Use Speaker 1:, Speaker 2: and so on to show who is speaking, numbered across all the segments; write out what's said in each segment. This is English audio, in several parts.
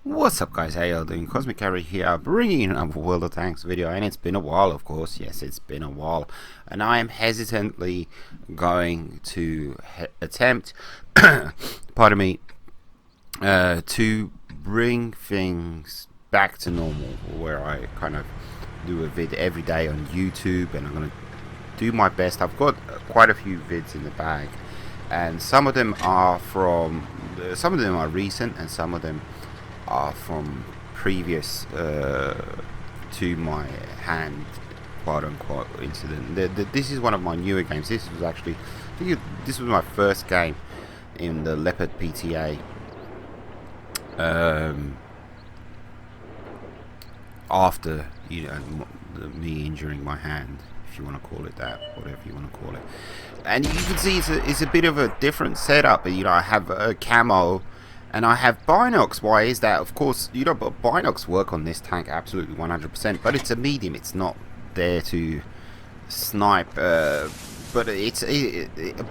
Speaker 1: What's up, guys? How y'all doing? Cosmic Carry here, bringing another World of Tanks video, and it's been a while, of course. Yes, it's been a while, and I am hesitantly going to attempt, pardon me, to bring things back to normal, where I kind of do a vid every day on YouTube, and I'm gonna do my best. I've got quite a few vids in the bag, and some of them are recent, and some of them are from previous to my hand, quote unquote, incident. This is one of my newer games. This was actually, this was my first game in the Leopard PTA. After me injuring my hand, if you want to call it that, whatever you want to call it. And you can see it's a bit of a different setup. I have a camo. And I have Binox. Why is that? Of course, but Binox work on this tank absolutely 100%. But it's a medium. It's not there to snipe. But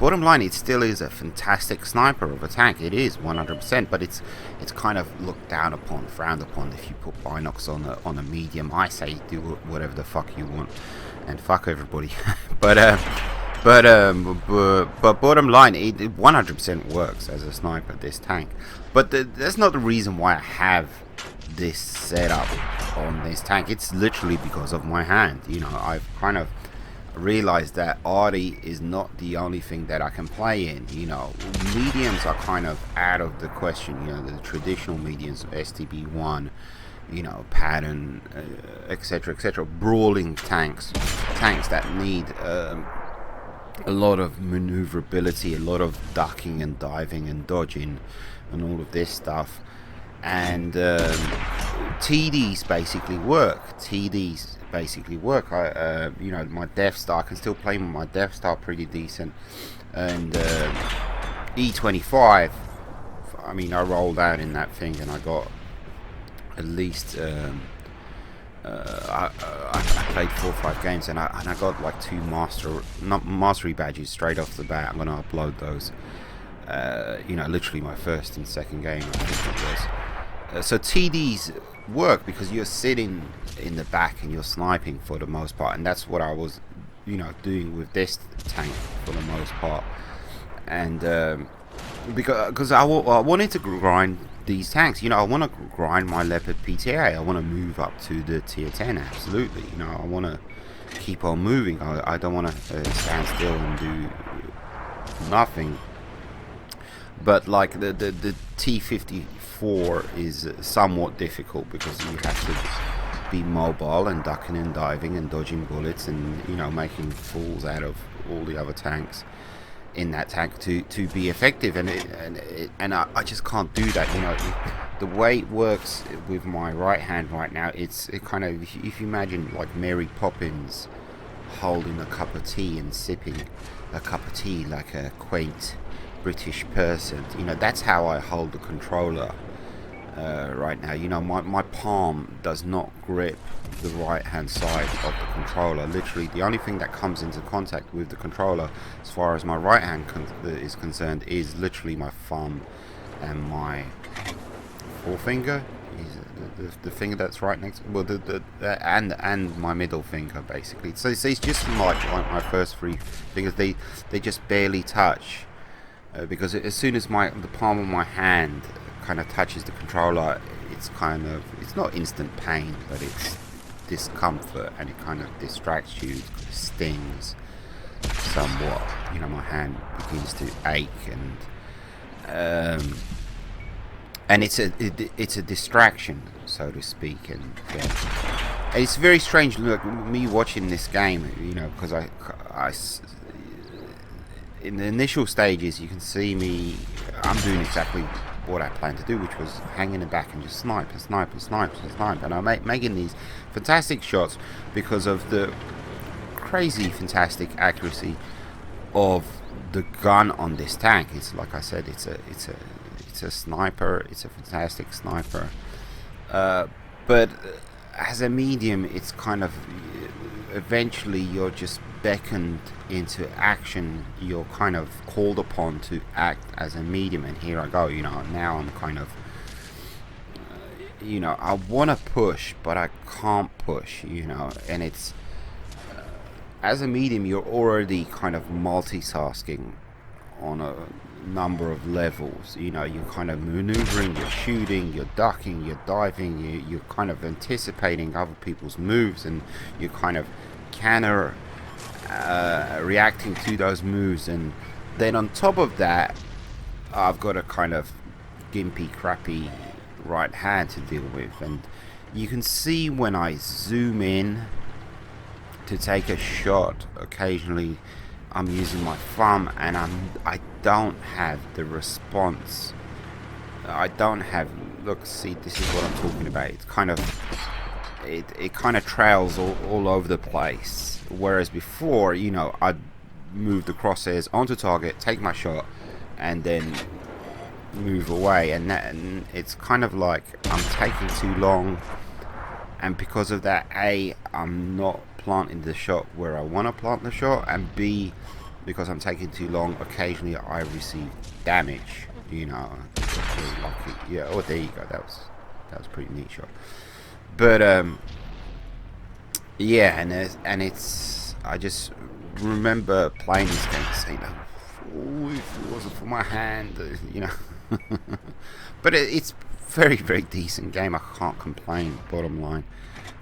Speaker 1: bottom line, it still is a fantastic sniper of a tank. It is 100%. But it's kind of looked down upon, frowned upon if you put Binox on a medium. I say do whatever the fuck you want, and fuck everybody. But bottom line, it 100% works as a sniper, this tank. But that's not the reason why I have this setup on this tank. It's literally because of my hand. I've kind of realized that arty is not the only thing that I can play in. Mediums are kind of out of the question. The traditional mediums, STB1, pattern, etc., etc. Brawling tanks that need a lot of maneuverability, a lot of ducking and diving and dodging and all of this stuff. And TDs basically work. My Death Star, I can still play with my Death Star pretty decent. And E25, I rolled out in that thing and I got at least I played 4 or 5 games and I got like 2 mastery badges straight off the bat. I'm gonna upload those. Literally my first and second game, I think it was. So TDs work because you're sitting in the back and you're sniping for the most part, and that's what I was, doing with this tank for the most part. And because I wanted to grind these tanks. I want to grind my Leopard PTA. I want to move up to the tier 10. Absolutely. I want to keep on moving. I don't want to stand still and do nothing. But like the T54 is somewhat difficult because you have to be mobile and ducking and diving and dodging bullets and making fools out of all the other tanks in that tank to be effective, and I just can't do that. The way it works with my right hand right now, it kind of, if you imagine like Mary Poppins holding a cup of tea and sipping a cup of tea like a quaint British person, that's how I hold the controller right now. My palm does not grip the right hand side of the controller. Literally the only thing that comes into contact with the controller as far as my right hand is concerned is literally my thumb and my forefinger, is the finger that's right next, well, and my middle finger basically. So it's just like my first 3 fingers, they just barely touch, because as soon as the palm of my hand kind of touches the controller, it's not instant pain, but it's discomfort, and it kind of distracts you, stings somewhat. My hand begins to ache, and it's a distraction, so to speak. And it's very strange, look, me watching this game, because I in the initial stages you can see me, I'm doing exactly what I planned to do, which was hang in the back and just snipe, and I'm making these fantastic shots because of the crazy fantastic accuracy of the gun on this tank. It's like I said, it's a sniper, it's a fantastic sniper, but as a medium, it's kind of, eventually you're just beckoned into action. You're kind of called upon to act as a medium, and here I go. Now I'm kind of you know, I want to push, but I can't push, you know, and it's, as a medium, you're already kind of multitasking on a number of levels. You know, you're kind of maneuvering, you're shooting, you're ducking, you're diving, you're kind of anticipating other people's moves, and you're kind of counter reacting to those moves. And then on top of that, I've got a kind of gimpy, crappy right hand to deal with, and you can see when I zoom in to take a shot, occasionally I'm using my thumb, and I don't have the response. I don't have, look, see, this is what I'm talking about. It's kind of, it kind of trails all over the place. Whereas before, you know, I'd move the crosshairs onto target, take my shot, and then move away. And it's kind of like I'm taking too long, and because of that, A, I'm not planting the shot where I want to plant the shot, and B, because I'm taking too long, occasionally I receive damage, you know. Yeah, oh, there you go, that was a pretty neat shot. But yeah, and it's, I just remember playing this game and saying, oh, if it wasn't for my hand, you know. But it's very, very decent game. I can't complain, bottom line.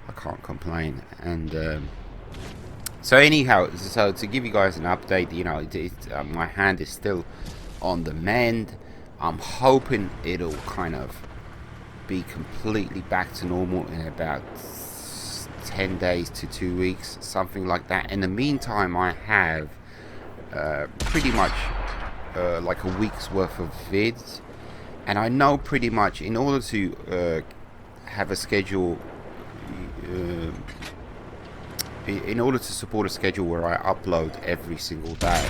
Speaker 1: I can't complain. And so anyhow, so to give you guys an update, you know, my hand is still on the mend. I'm hoping it'll kind of be completely back to normal in about 10 days to 2 weeks, something like that. In the meantime, I have pretty much like a week's worth of vids, and I know pretty much in order to have a schedule, in order to support a schedule where I upload every single day,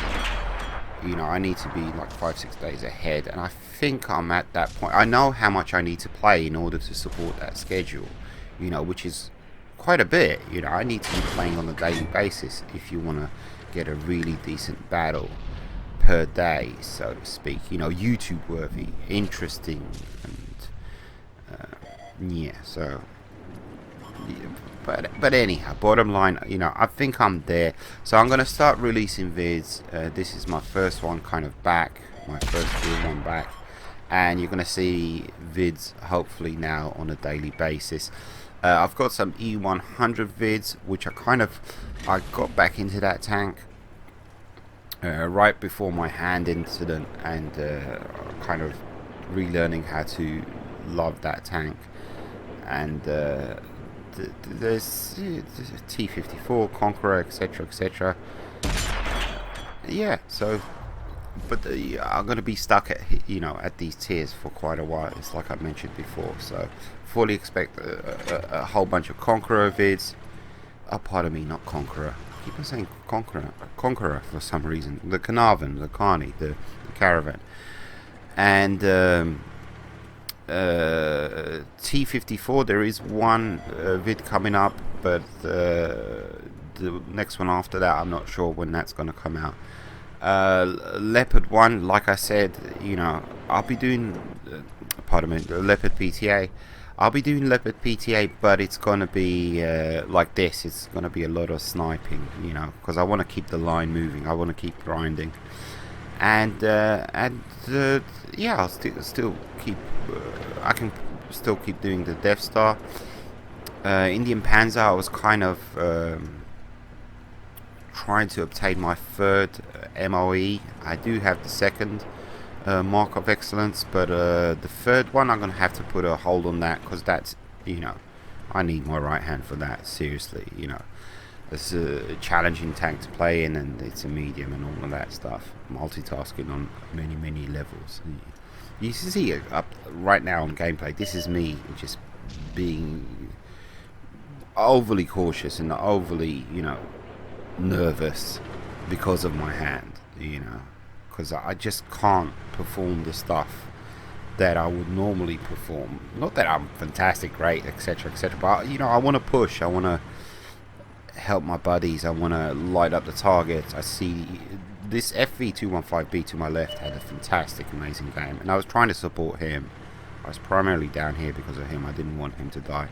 Speaker 1: you know, I need to be like 5-6 days ahead, and I think I'm at that point. I know how much I need to play in order to support that schedule, you know, which is quite a bit. You know, I need to be playing on a daily basis if you want to get a really decent battle per day, so to speak, you know, YouTube worthy, interesting, and yeah, so yeah, but anyhow, bottom line, you know, I think I'm there. So I'm gonna start releasing vids. This is my first one kind of back, my first real one back, and you're gonna see vids hopefully now on a daily basis. I've got some E100 vids, which I got back into that tank right before my hand incident, and kind of relearning how to love that tank. And there's T-54, Conqueror, etc. Yeah, so, but I'm going to be stuck at, you know, at these tiers for quite a while. It's like I mentioned before, so fully expect a whole bunch of Conqueror vids. Oh, pardon me, not Conqueror. I keep on saying Conqueror for some reason. The Carnarvon, the Carney, the Caravan, and T-54. There is one vid coming up, but the next one after that, I'm not sure when that's going to come out. Leopard 1, like I said, you know, I'll be doing pardon me, Leopard PTA. I'll be doing Leopard PTA, but it's going to be like this. It's going to be a lot of sniping, you know, because I want to keep the line moving. I want to keep grinding, and yeah, I'll still keep. I can still keep doing the Death Star. Indian Panzer, I was kind of trying to obtain my third MOE. I do have the second Mark of Excellence, but the third one, I'm going to have to put a hold on that, because that's, you know, I need my right hand for that, seriously, you know. It's a challenging tank to play in, and it's a medium and all of that stuff. Multitasking on many levels. You see it up right now on gameplay. This is me just being overly cautious and overly, you know, nervous because of my hand, you know, because I just can't perform the stuff that I would normally perform. Not that I'm fantastic, great, etc, but, you know, I want to push, I want to help my buddies, I want to light up the target. I see this FV215B to my left had a fantastic, amazing game, and I was trying to support him. I was primarily down here because of him. I didn't want him to die.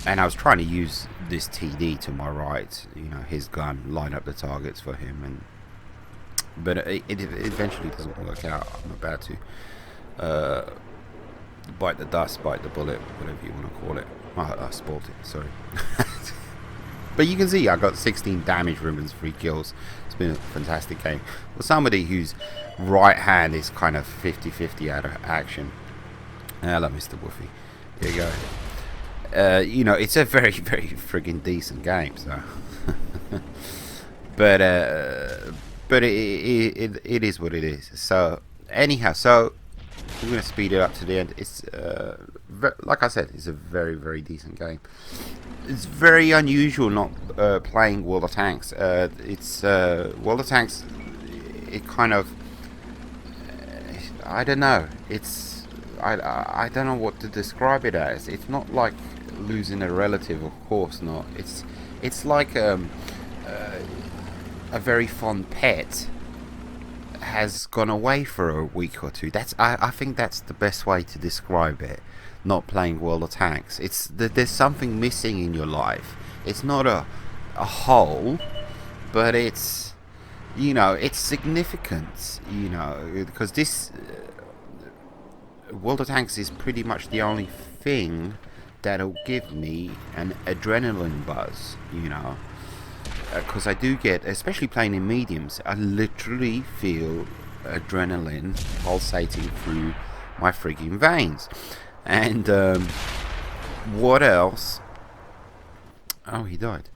Speaker 1: And I was trying to use this TD to my right, you know, his gun, line up the targets for him, but it eventually doesn't work out. I'm about to bite the dust, bite the bullet, whatever you want to call it. I spoiled it, sorry. But you can see I got 16 damage ribbons, 3 kills. It's been a fantastic game. For somebody whose right hand is kind of 50-50 out of action. Hello, Mr. Woofy. Here you go. You know, it's a very, very friggin' decent game, so. but it is what it is. So anyhow, so we're gonna speed it up to the end. It's like I said, it's a very, very decent game. It's very unusual not playing World of Tanks. It's World of Tanks. It kind of, I don't know. It's I don't know what to describe it as. It's not like losing a relative, of course not. It's like a very fond pet has gone away for a week or two. I think that's the best way to describe it. Not playing World of Tanks. It's there's something missing in your life. It's not a hole, but it's, you know, it's significant, you know, because this World of Tanks is pretty much the only thing that'll give me an adrenaline buzz, you know, because I do get, especially playing in mediums, I literally feel adrenaline pulsating through my freaking veins. And what else? Oh, he died.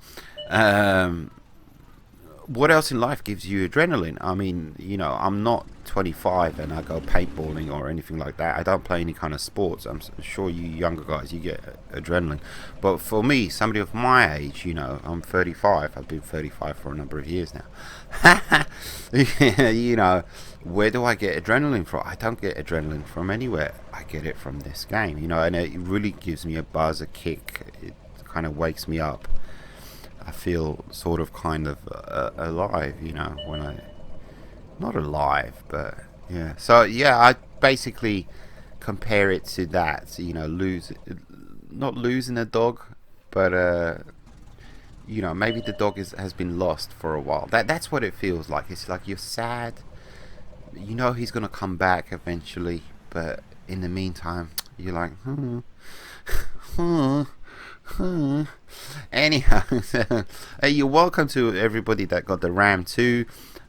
Speaker 1: What else in life gives you adrenaline? I mean, you know, I'm not 25 and I go paintballing or anything like that. I don't play any kind of sports. I'm sure you younger guys, you get adrenaline. But for me, somebody of my age, you know, I'm 35. I've been 35 for a number of years now. You know, where do I get adrenaline from? I don't get adrenaline from anywhere. I get it from this game, you know, and it really gives me a buzz, a kick. It kind of wakes me up. I feel sort of kind of alive, you know, when I, not alive, but yeah. So yeah, I basically compare it to that, you know, not losing a dog, but you know, maybe the dog has been lost for a while. That's what it feels like. It's like you're sad, you know, he's gonna come back eventually, but in the meantime, you're like, Anyhow, you're welcome to everybody that got the RAM 2.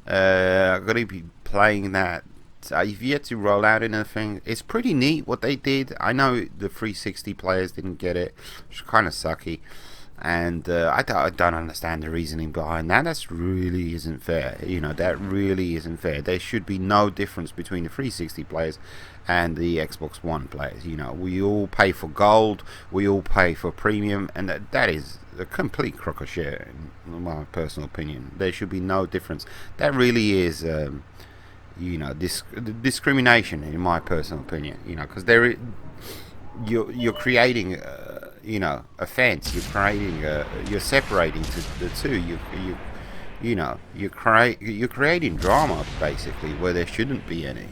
Speaker 1: I'm gonna be playing that. I've yet to roll out anything. It's pretty neat what they did. I know the 360 players didn't get it, which is kind of sucky, and I don't understand the reasoning behind that. That's really isn't fair. You know, that really isn't fair. There should be no difference between the 360 players and the Xbox One players. You know, we all pay for gold, we all pay for premium, and that is a complete crock of shit, in my personal opinion. There should be no difference. That really is, you know, discrimination, in my personal opinion. You know, because you're creating, you know, a fence. You're creating, you're separating the two. You know, you're creating drama basically where there shouldn't be any.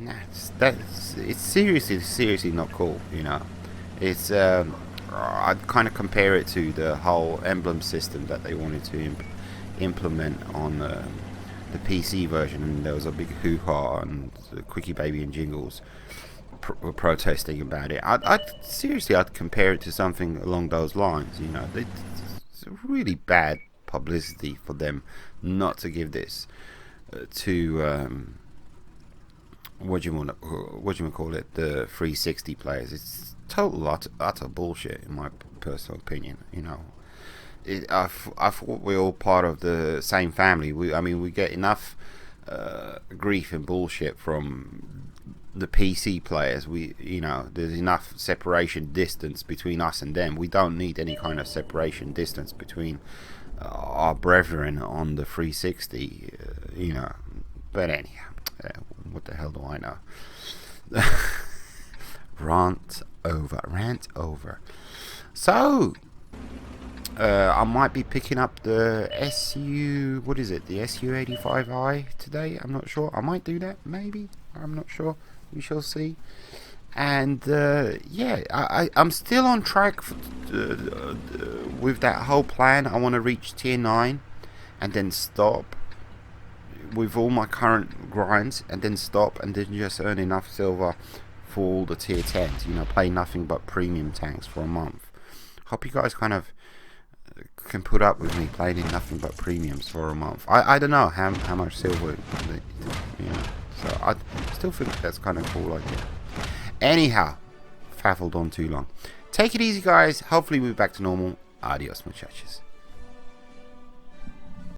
Speaker 1: It's seriously not cool, you know. It's I'd kind of compare it to the whole emblem system that they wanted to implement on the PC version, and there was a big hoo-ha, and Quickie Baby and Jingles were protesting about it. I'd compare it to something along those lines, you know. It's really bad publicity for them not to give this to what do you call it, the 360 players. It's total utter bullshit, in my personal opinion. You know, I thought we're all part of the same family. We get enough grief and bullshit from the PC players. You know, there's enough separation distance between us and them. We don't need any kind of separation distance between our brethren on the 360. You know, but anyhow. What the hell do I know? Rant over. So, I might be picking up the SU, what is it? The SU-85i today. I'm not sure. I might do that, maybe. I'm not sure. We shall see. And yeah, I'm still on track with that whole plan. I want to reach tier 9 and then stop with all my current grinds, and then stop and then just earn enough silver for all the tier 10s, you know, play nothing but premium tanks for a month. Hope you guys kind of can put up with me playing in nothing but premiums for a month. I don't know how much silver, you know, so I still think that's kind of cool idea. Anyhow, faffled on too long. Take it easy, guys. Hopefully we'll be back to normal. Adios, muchachos.